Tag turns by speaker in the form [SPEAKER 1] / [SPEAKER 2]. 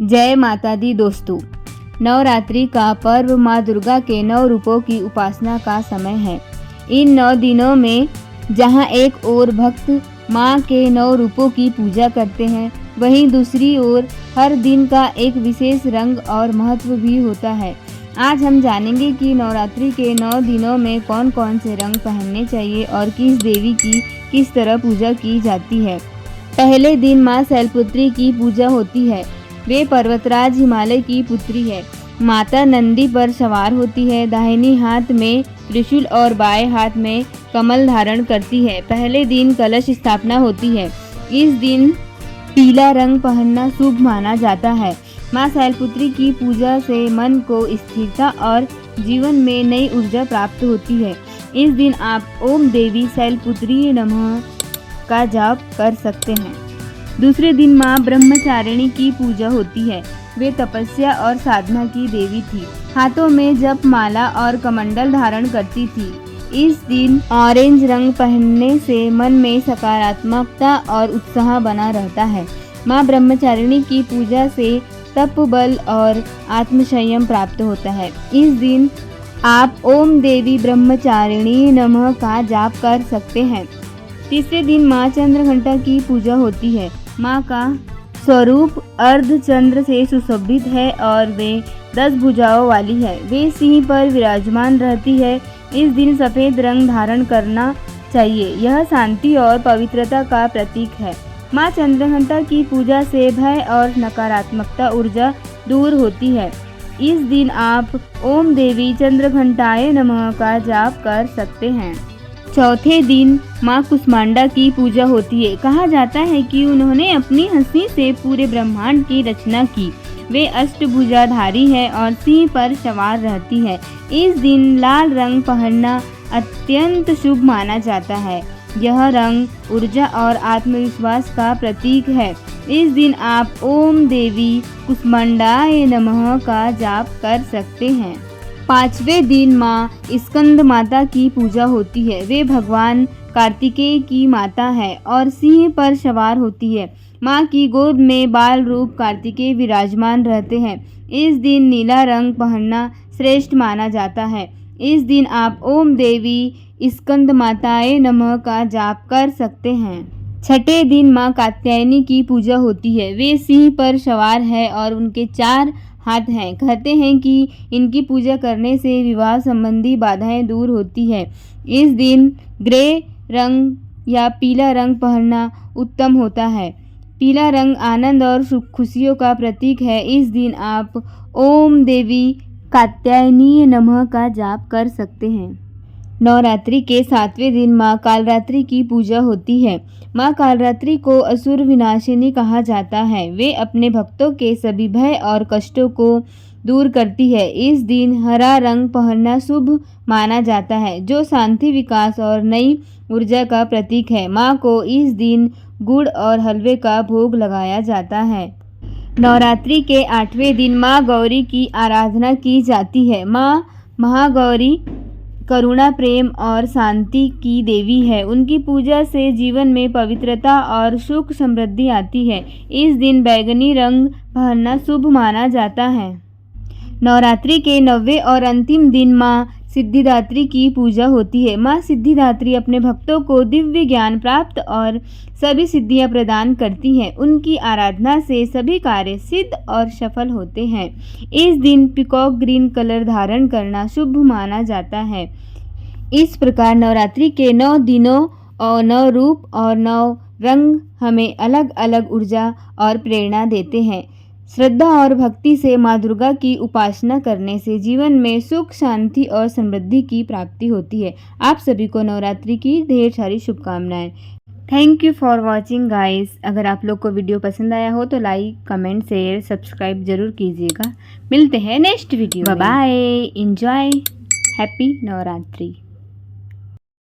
[SPEAKER 1] जय माता दी दोस्तों। नवरात्रि का पर्व माँ दुर्गा के 9 रूपों की उपासना का समय है। इन 9 दिनों में जहाँ एक ओर भक्त माँ के 9 रूपों की पूजा करते हैं, वहीं दूसरी ओर हर दिन का एक विशेष रंग और महत्व भी होता है। आज हम जानेंगे कि नवरात्रि के 9 दिनों में कौन कौन से रंग पहनने चाहिए और किस देवी की किस तरह पूजा की जाती है। पहले दिन माँ शैलपुत्री की पूजा होती है। वे पर्वतराज हिमालय की पुत्री है। माता नंदी पर सवार होती है। दाहिनी हाथ में त्रिशूल और बाएं हाथ में कमल धारण करती है। पहले दिन कलश स्थापना होती है। इस दिन पीला रंग पहनना शुभ माना जाता है। माँ शैलपुत्री की पूजा से मन को स्थिरता और जीवन में नई ऊर्जा प्राप्त होती है। इस दिन आप ओम देवी शैलपुत्री नमः का जाप कर सकते हैं। दूसरे दिन माँ ब्रह्मचारिणी की पूजा होती है। वे तपस्या और साधना की देवी थी। हाथों में जप माला और कमंडल धारण करती थी। इस दिन ऑरेंज रंग पहनने से मन में सकारात्मकता और उत्साह बना रहता है। माँ ब्रह्मचारिणी की पूजा से तप बल और आत्मसंयम प्राप्त होता है। इस दिन आप ओम देवी ब्रह्मचारिणी नमः का जाप कर सकते हैं। तीसरे दिन माँ चंद्रघंटा की पूजा होती है। माँ का स्वरूप अर्धचंद्र से सुशोभित है और वे 10 भुजाओं वाली है। वे सिंह पर विराजमान रहती है। इस दिन सफ़ेद रंग धारण करना चाहिए। यह शांति और पवित्रता का प्रतीक है। माँ चंद्रघंटा की पूजा से भय और नकारात्मकता ऊर्जा दूर होती है। इस दिन आप ओम देवी चंद्रघंटाय नमः का जाप कर सकते हैं। चौथे दिन माँ कुष्मांडा की पूजा होती है। कहा जाता है कि उन्होंने अपनी हंसी से पूरे ब्रह्मांड की रचना की। वे अष्टभुजाधारी है और सिंह पर सवार रहती है। इस दिन लाल रंग पहनना अत्यंत शुभ माना जाता है। यह रंग ऊर्जा और आत्मविश्वास का प्रतीक है। इस दिन आप ओम देवी कुष्मांडाय नमः का जाप कर सकते हैं। पांचवें दिन माँ स्कंद माता की पूजा होती है। वे भगवान कार्तिकेय की माता है और सिंह पर सवार होती है। माँ की गोद में बाल रूप कार्तिकेय विराजमान रहते हैं। इस दिन नीला रंग पहनना श्रेष्ठ माना जाता है। इस दिन आप ओम देवी स्कंद माताए नमः का जाप कर सकते हैं। छठे दिन माँ कात्यायनी की पूजा होती है। वे सिंह पर सवार है और उनके 4 हाथ हैं। कहते हैं कि इनकी पूजा करने से विवाह संबंधी बाधाएं दूर होती है। इस दिन ग्रे रंग या पीला रंग पहनना उत्तम होता है। पीला रंग आनंद और खुशियों का प्रतीक है। इस दिन आप ओम देवी कात्यायनी नमः का जाप कर सकते हैं। नवरात्रि के 7वें दिन माँ कालरात्रि की पूजा होती है। माँ कालरात्रि को असुर विनाशिनी कहा जाता है। वे अपने भक्तों के सभी भय और कष्टों को दूर करती है। इस दिन हरा रंग पहनना शुभ माना जाता है, जो शांति, विकास और नई ऊर्जा का प्रतीक है। माँ को इस दिन गुड़ और हलवे का भोग लगाया जाता है। नवरात्रि के 8वें दिन माँ गौरी की आराधना की जाती है। माँ महागौरी करुणा, प्रेम और शांति की देवी है। उनकी पूजा से जीवन में पवित्रता और सुख समृद्धि आती है। इस दिन बैंगनी रंग पहनना शुभ माना जाता है। नवरात्रि के 9वें और अंतिम दिन माँ सिद्धिदात्री की पूजा होती है। माँ सिद्धिदात्री अपने भक्तों को दिव्य ज्ञान प्राप्त और सभी सिद्धियाँ प्रदान करती हैं। उनकी आराधना से सभी कार्य सिद्ध और सफल होते हैं। इस दिन पीकॉक ग्रीन कलर धारण करना शुभ माना जाता है। इस प्रकार नवरात्रि के 9 दिनों और 9 रूप और 9 रंग हमें अलग अलग ऊर्जा और प्रेरणा देते हैं। श्रद्धा और भक्ति से माँ दुर्गा की उपासना करने से जीवन में सुख, शांति और समृद्धि की प्राप्ति होती है। आप सभी को नवरात्रि की ढेर सारी शुभकामनाएं। Thank you for watching guys. अगर आप लोग को वीडियो पसंद आया हो तो लाइक, कमेंट, शेयर, सब्सक्राइब जरूर कीजिएगा। मिलते हैं next video. Bye bye. Enjoy. Happy Navratri.